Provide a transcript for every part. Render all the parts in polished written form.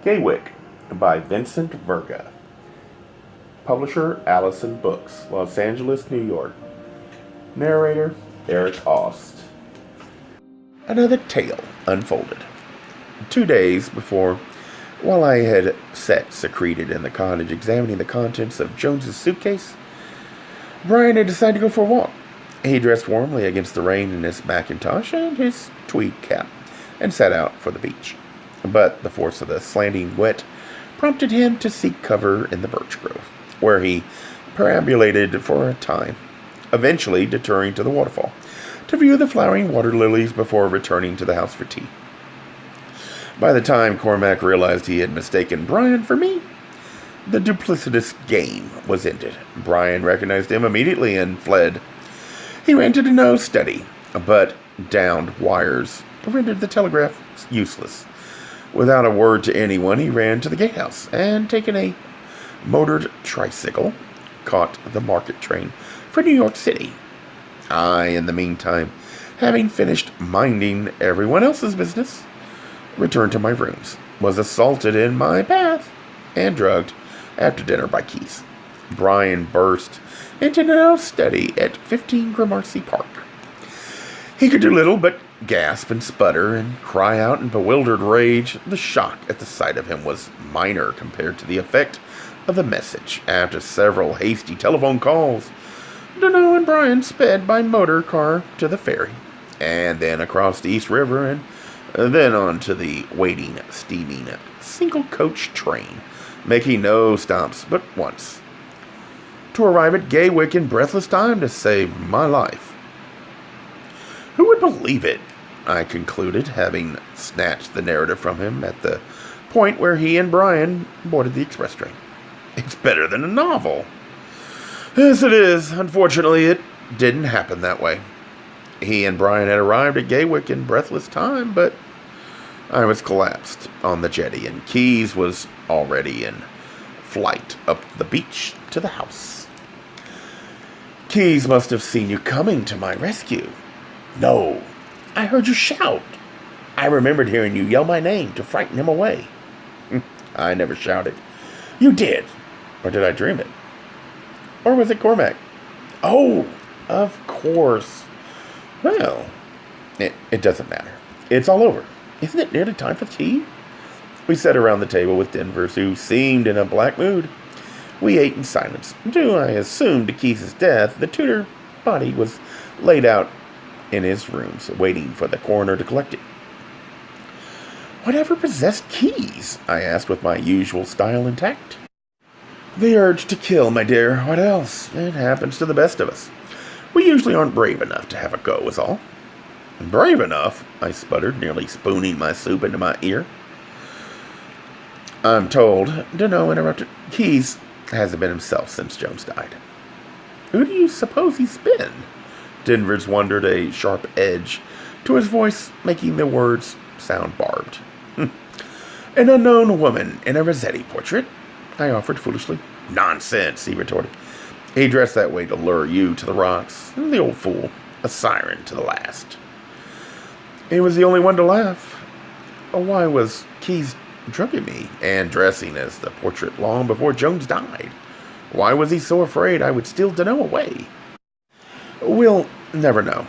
Gaywyck by Vincent Verga. Publisher Allison Books, Los Angeles, New York. Narrator Eric Aust. Another tale unfolded. 2 days before, while I had sat secreted in the cottage examining the contents of Jones's suitcase, Brian had decided to go for a walk. He dressed warmly against the rain in his Macintosh and his tweed cap and set out for the beach. But the force of the slanting wet prompted him to seek cover in the birch grove, where he perambulated for a time, eventually deterring to the waterfall to view the flowering water lilies before returning to the house for tea. By the time Cormac realized he had mistaken Brian for me, the duplicitous game was ended. Brian recognized him immediately and fled. He ran to Danough's study, but downed wires rendered the telegraph useless. Without a word to anyone, he ran to the gatehouse and, taking a motored tricycle, caught the market train for New York City. I, in the meantime, having finished minding everyone else's business, returned to my rooms, was assaulted in my bath, and drugged after dinner by Keys. Brian burst into Danough's study at 15 Gramercy Park. He could do little but gasp and sputter and cry out in bewildered rage. The shock at the sight of him was minor compared to the effect of the message. After several hasty telephone calls, Danough and Brian sped by motor car to the ferry, and then across the East River, and then on to the waiting, steaming single-coach train, making no stops but once, to arrive at Gaywyck in breathless time to save my life. Who would believe it? I concluded, having snatched the narrative from him at the point where he and Brian boarded the express train. It's better than a novel. Yes, it is. Unfortunately, it didn't happen that way. He and Brian had arrived at Gaywyck in breathless time, but I was collapsed on the jetty, and Keys was already in flight up the beach to the house. Keys must have seen you coming to my rescue. No, I heard you shout. I remembered hearing you yell my name to frighten him away. I never shouted. You did. Or did I dream it? Or was it Cormac? Oh, of course. Well, it doesn't matter. It's all over. Isn't it nearly time for tea? We sat around the table with Denvers, who seemed in a black mood. We ate in silence. Due, I assumed, to Keys' death, the tutor body was laid out in his rooms, waiting for the coroner to collect it. Whatever possessed Keys? I asked with my usual style intact. The urge to kill, my dear. What else? It happens to the best of us. We usually aren't brave enough to have a go, is all. Brave enough? I sputtered, nearly spooning my soup into my ear. I'm told, Danough interrupted, Keys hasn't been himself since Jones died. Who do you suppose he's been? Denvers wondered, a sharp edge to his voice, making the words sound barbed. An unknown woman in a Rossetti portrait, I offered foolishly. Nonsense, he retorted. He dressed that way to lure you to the rocks. The old fool, a siren to the last. He was the only one to laugh. Why was Keys drugging me and dressing as the portrait long before Jones died? Why was he so afraid I would steal Danough away? We'll never know.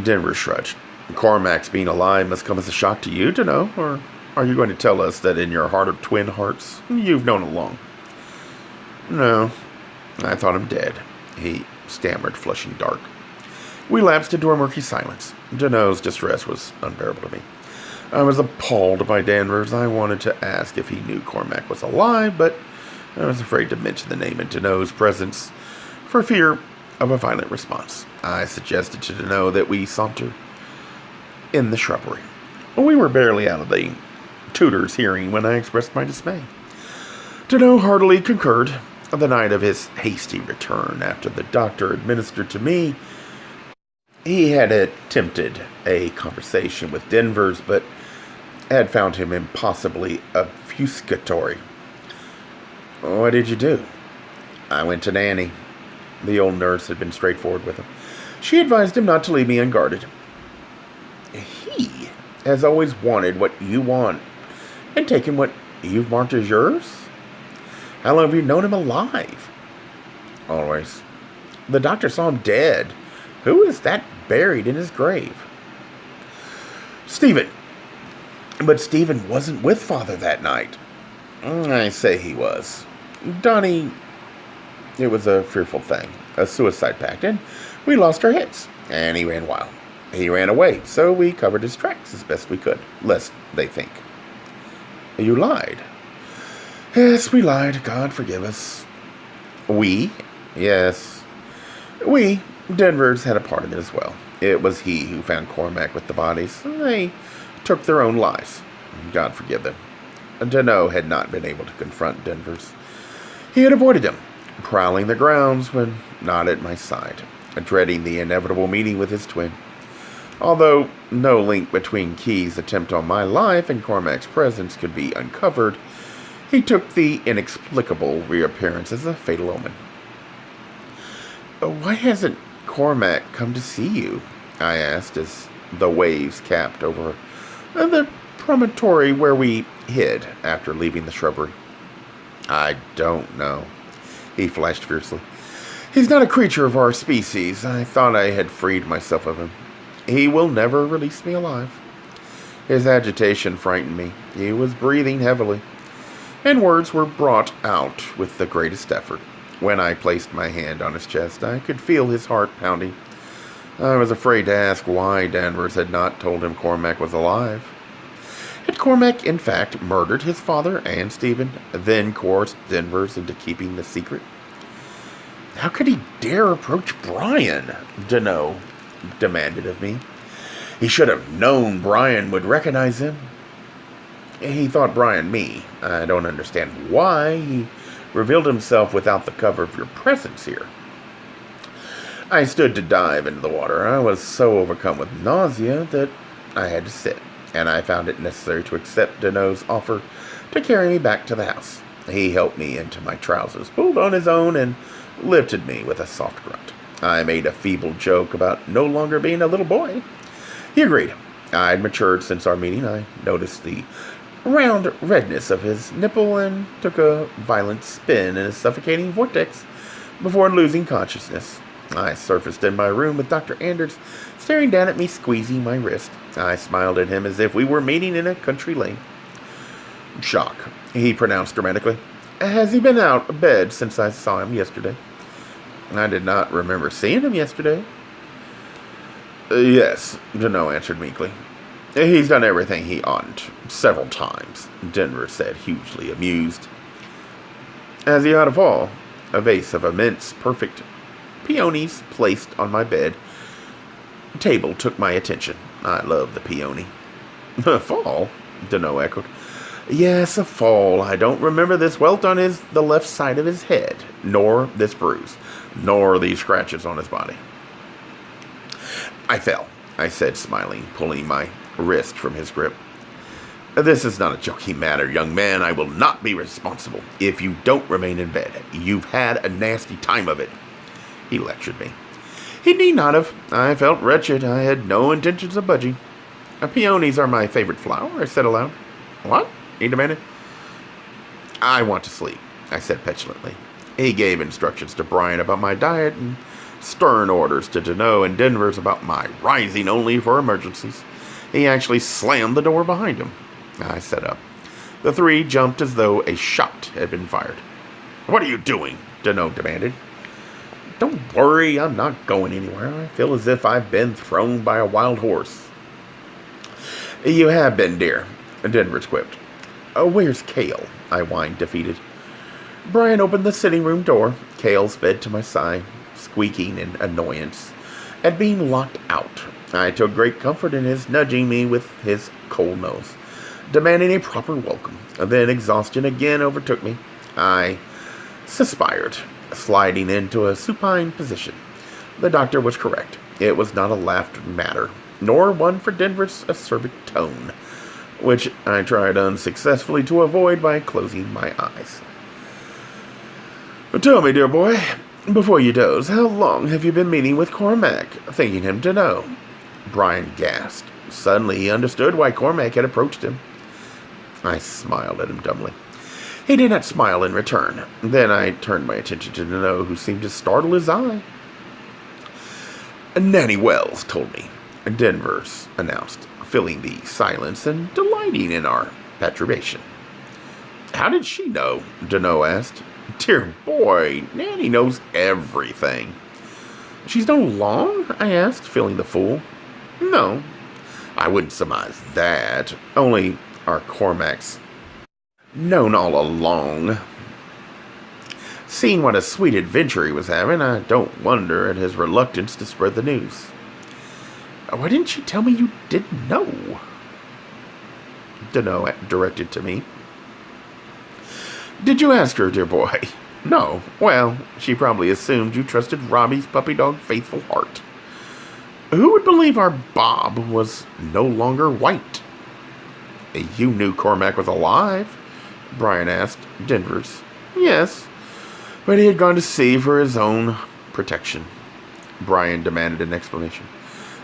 Denver shrugged. Cormac's being alive must come as a shock to you, Danough, or are you going to tell us that in your heart of twin hearts, you've known along? No, I thought him dead, he stammered, flushing dark. We lapsed into a murky silence. Danough's distress was unbearable to me. I was appalled by Danvers. I wanted to ask if he knew Cormac was alive, but I was afraid to mention the name in Danough's presence for fear of a violent response. I suggested to Danough that we saunter in the shrubbery. We were barely out of the tutor's hearing when I expressed my dismay. Danough heartily concurred. The night of his hasty return, after the doctor administered to me, he had attempted a conversation with Denvers, but had found him impossibly obfuscatory. What did you do? I went to Nanny. The old nurse had been straightforward with him. She advised him not to leave me unguarded. He has always wanted what you want, and taken what You've marked as yours? How long have you known him alive? Always. The doctor saw him dead. Who is that buried in his grave? Stephen. But Stephen wasn't with Father that night. I say he was. Donnie, it was a fearful thing. A suicide pact, and we lost our heads. And he ran wild. He ran away, so we covered his tracks as best we could, lest they think. You lied. Yes, we lied. God forgive us. We? Yes. We. Denver's had a part of it as well. It was he who found Cormac with the bodies. They took their own lives. God forgive them. Danough had not been able to confront Denver's. He had avoided them, prowling the grounds when not at my side, dreading the inevitable meeting with his twin. Although no link between Key's attempt on my life and Cormac's presence could be uncovered, he took the inexplicable reappearance as a fatal omen. Why hasn't Cormac come to see you? I asked as the waves capped over the promontory where we hid after leaving the shrubbery. I don't know, he flashed fiercely. He's not a creature of our species. I thought I had freed myself of him. He will never release me alive. His agitation frightened me. He was breathing heavily, and words were brought out with the greatest effort. When I placed my hand on his chest, I could feel his heart pounding. I was afraid to ask why Danvers had not told him Cormac was alive. Had Cormac, in fact, murdered his father and Stephen, then coerced Danvers into keeping the secret? How could he dare approach Brian? Danough demanded of me. He should have known Brian would recognize him. He thought Brian me. I don't understand why he revealed himself without the cover of your presence here. I stood to dive into the water. I was so overcome with nausea that I had to sit, and I found it necessary to accept Danough's offer to carry me back to the house. He helped me into my trousers, pulled on his own, and lifted me with a soft grunt. I made a feeble joke about no longer being a little boy. He agreed. I'd matured since our meeting. I noticed the round redness of his nipple and took a violent spin in a suffocating vortex before losing consciousness. I surfaced in my room with Dr. Anders staring down at me, squeezing my wrist. I smiled at him as if we were meeting in a country lane. Shock, he pronounced dramatically. Has he been out of bed since I saw him yesterday? I did not remember seeing him yesterday. Yes, Danough answered meekly. He's done everything he oughtn't, several times, Denver said, hugely amused. As he ought of all, a vase of immense, perfect peonies placed on my bed table took my attention. I love the peony. A fall? Danough echoed. Yes, a fall. I don't remember this welt on the left side of his head, nor this bruise, nor these scratches on his body. I fell, I said, smiling, pulling my wrist from his grip. This is not a joking matter, young man. I will not be responsible if you don't remain in bed. You've had a nasty time of it. He lectured me. He need not have. I felt wretched. I had no intentions of budging. Peonies are my favorite flower, I said aloud. What? He demanded. I want to sleep, I said petulantly. He gave instructions to Brian about my diet and stern orders to Danough and Denvers about my rising only for emergencies. He actually slammed the door behind him. I sat up. The three jumped as though a shot had been fired. What are you doing? Danough demanded. Don't worry, I'm not going anywhere. I feel as if I've been thrown by a wild horse. You have been, dear, Denvers quipped. Where's Cale? I whined, defeated. Brian opened the sitting room door. Cale sped to my side, squeaking in annoyance at being locked out. I took great comfort in his nudging me with his cold nose, demanding a proper welcome. Then exhaustion again overtook me. I suspired, sliding into a supine position. The doctor was correct. It was not a laughed matter, nor one for Denver's acerbic tone, which I tried unsuccessfully to avoid by closing my eyes. Tell me, dear boy, before you doze, how long have you been meeting with Cormac, thinking him to know? Brian gasped. Suddenly he understood why Cormac had approached him. I smiled at him dumbly. He did not smile in return. Then I turned my attention to Danough, who seemed to startle his eye. Nanny Wells told me, Denvers announced, filling the silence and delighting in our perturbation. How did she know? Danough asked. Dear boy, Nanny knows everything. She's known long? I asked, feeling the fool. No, I wouldn't surmise that. Only our Cormac's known all along. Seeing what a sweet adventure he was having, I don't wonder at his reluctance to spread the news. Why didn't you tell me you didn't know? Danough directed to me. Did you ask her, dear boy? No. Well, she probably assumed you trusted Robbie's puppy dog faithful heart. Who would believe our Bob was no longer white? You knew Cormac was alive? Brian asked. Denvers. Yes, but he had gone to sea for his own protection. Brian demanded an explanation.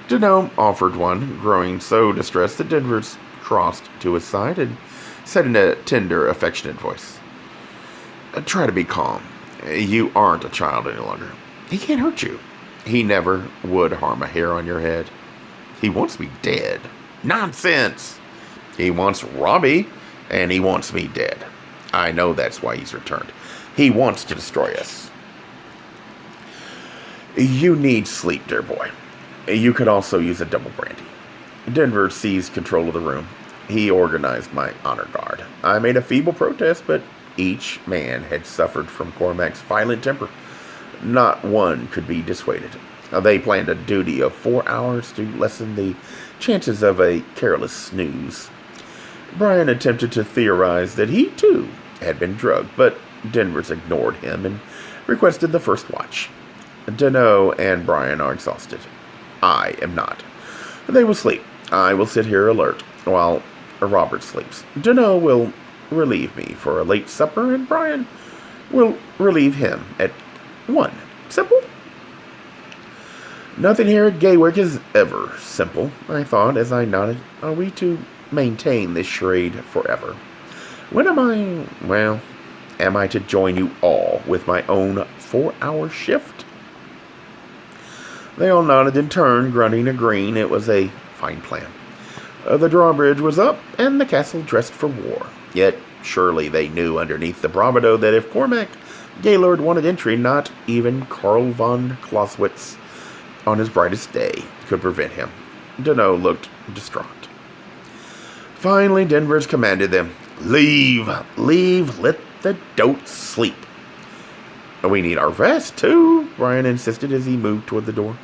Danough offered one, growing so distressed that Denvers crossed to his side and said in a tender, affectionate voice, Try to be calm. You aren't a child any longer. He can't hurt you. He never would harm a hair on your head. He wants me dead. Nonsense! He wants Robbie, and he wants me dead. I know that's why he's returned. He wants to destroy us. You need sleep, dear boy. You could also use a double brandy. Denver seized control of the room. He organized my honor guard. I made a feeble protest, but each man had suffered from Cormac's violent temper. Not one could be dissuaded. They planned a duty of 4 hours to lessen the chances of a careless snooze. Brian attempted to theorize that he, too, had been drugged, but Denvers ignored him and requested the first watch. Danough and Brian are exhausted. I am not. They will sleep. I will sit here alert while Robert sleeps. Danough will relieve me for a late supper, and Brian will relieve him at 1. Simple? Nothing here at Gaywyck is ever simple, I thought as I nodded. Are we to maintain this charade forever? When am I to join you all with my own 4-hour shift? They all nodded in turn, grunting, agreeing it was a fine plan. The drawbridge was up, and the castle dressed for war. Yet, surely they knew underneath the bravado that if Cormac Gaylord wanted entry, not even Karl von Clausewitz, on his brightest day, could prevent him. Danough looked distraught. Finally, Denvers commanded them, Leave, let the dolt sleep. We need our rest, too, Brian insisted as he moved toward the door.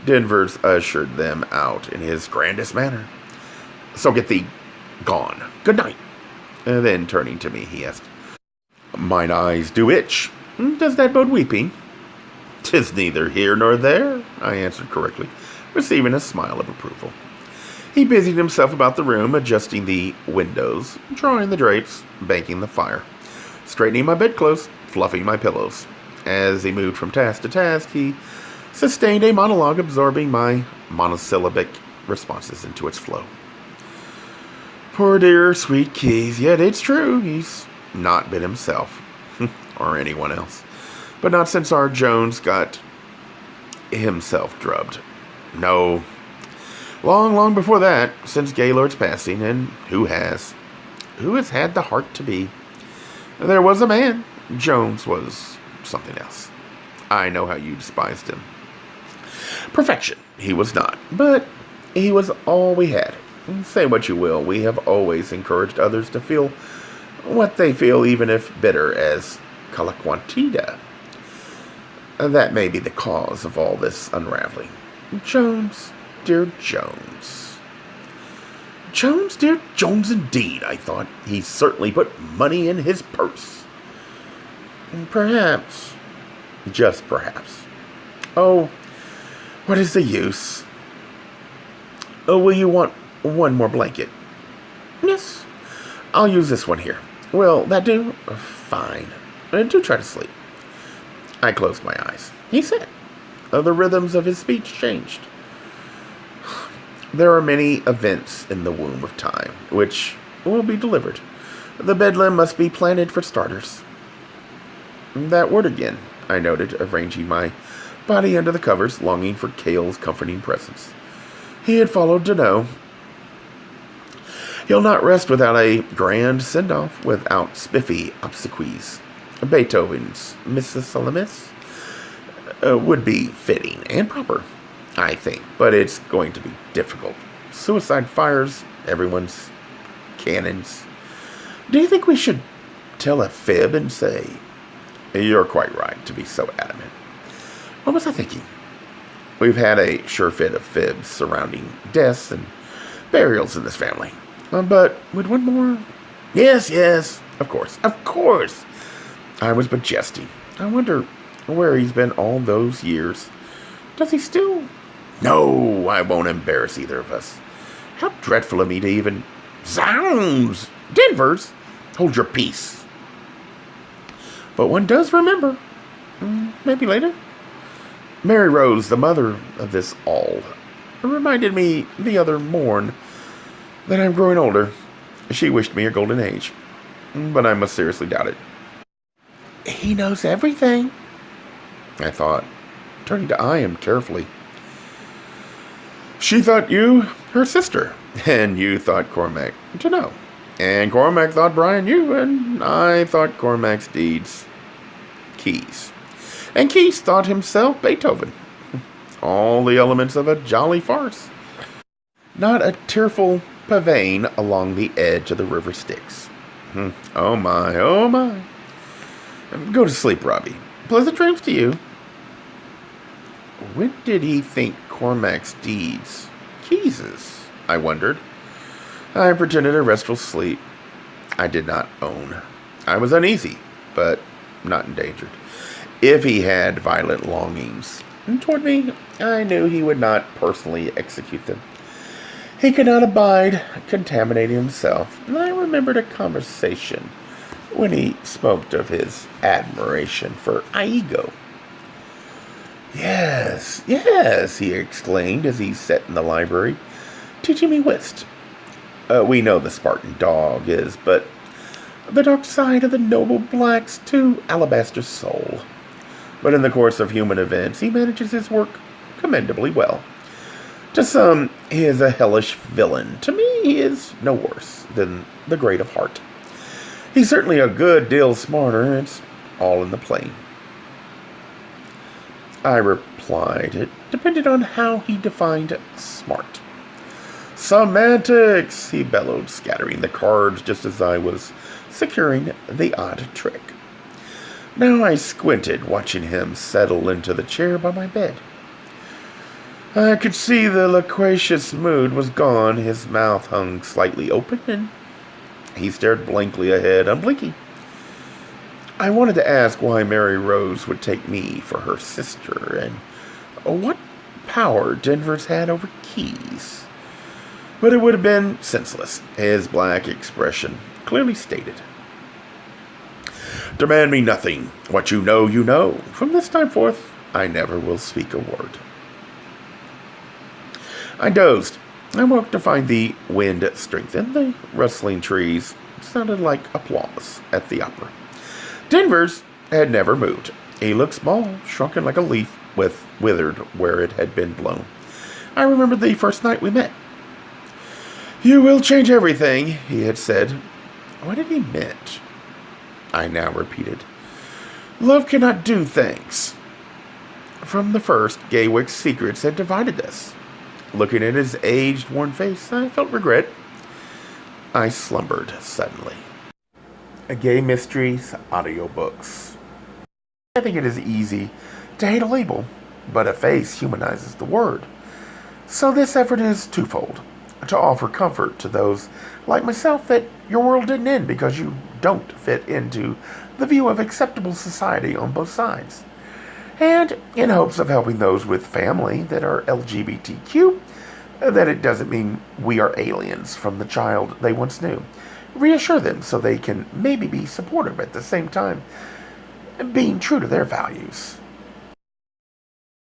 Denvers ushered them out in his grandest manner. So get thee gone. Good night. And then, turning to me, he asked, Mine eyes do itch. Does that bode weeping? 'Tis neither here nor there, I answered correctly, receiving a smile of approval. He busied himself about the room, adjusting the windows, drawing the drapes, banking the fire, straightening my bedclothes, fluffing my pillows. As he moved from task to task, he sustained a monologue, absorbing my monosyllabic responses into its flow. Poor dear sweet Keys, yet it's true, he's not been himself, or anyone else, but not since our Jones got himself drubbed. No, long before that, since Gaylord's passing, and who has had the heart to be? There was a man. Jones was something else. I know how you despised him. Perfection, he was not, but he was all we had. Say what you will, we have always encouraged others to feel what they feel, even if bitter as Calaquantida. That may be the cause of all this unraveling. Jones, dear Jones. Jones, dear Jones, indeed, I thought. He certainly put money in his purse. Perhaps, just perhaps. Oh, what is the use? Oh, will you want one more blanket? Yes, I'll use this one here. Will that do? Fine. Do try to sleep. I closed my eyes. He said. The rhythms of his speech changed. There are many events in the womb of time, which will be delivered. The bedlam must be planted for starters. That word again, I noted, arranging my body under the covers, longing for Cale's comforting presence. He had followed Danough. He'll not rest without a grand send-off, without spiffy obsequies. Beethoven's Miscellanies would be fitting and proper, I think, but it's going to be difficult. Suicide fires everyone's cannons. Do you think we should tell a fib and say, "You're quite right to be so adamant"? What was I thinking? We've had a sure fit of fibs surrounding deaths and burials in this family. But would one more? Yes, of course. I was but jesting. I wonder where he's been all those years. Does he still? No, I won't embarrass either of us. How dreadful of me to even... Zounds! Denvers! Hold your peace. But one does remember. Maybe later. Mary Rose, the mother of this all, reminded me the other morn that I'm growing older. She wished me a golden age, but I must seriously doubt it. He knows everything, I thought, turning to eye him carefully. She thought you her sister, and you thought Cormac to know. And Cormac thought Brian you, and I thought Cormac's deeds Keys. And Keys thought himself Beethoven. All the elements of a jolly farce. Not a tearful pavane along the edge of the river Styx. Oh my. Go to sleep, Robbie. Pleasant dreams to you. When did he think Cormac's deeds Keys's? I wondered. I pretended a restful sleep. I did not own. I was uneasy, but not endangered. If he had violent longings toward me, I knew he would not personally execute them. He could not abide contaminating himself, and I remembered a conversation when he spoke of his admiration for Iago. Yes, he exclaimed as he sat in the library, teaching me whist. We know the Spartan dog is but the dark side of the noble black's too alabaster soul. But in the course of human events, he manages his work commendably well. To some, he is a hellish villain. To me, he is no worse than the great of heart. He's certainly a good deal smarter. It's all in the plain. I replied, it depended on how he defined smart. Semantics, he bellowed, scattering the cards just as I was securing the odd trick. Now I squinted, watching him settle into the chair by my bed. I could see the loquacious mood was gone. His mouth hung slightly open, and he stared blankly ahead, unblinking. I wanted to ask why Mary Rose would take me for her sister, and what power Denver's had over Keys. But it would have been senseless. His black expression clearly stated. Demand me nothing. What you know, you know. From this time forth, I never will speak a word. I dozed. I woke to find the wind strengthened. The rustling trees sounded like applause at the opera. Denver's had never moved. He looked small, shrunken like a leaf, with withered where it had been blown. I remembered the first night we met. You will change everything, he had said. What had he meant? I now repeated. Love cannot do things. From the first, Gaywyck's secrets had divided us. Looking at his aged, worn face, I felt regret. I slumbered suddenly. Gay Mysteries audiobooks. I think it is easy to hate a label, but a face humanizes the word. So this effort is twofold. To offer comfort to those like myself that your world didn't end because you don't fit into the view of acceptable society on both sides. And in hopes of helping those with family that are LGBTQ, that it doesn't mean we are aliens from the child they once knew. Reassure them so they can maybe be supportive at the same time, being true to their values.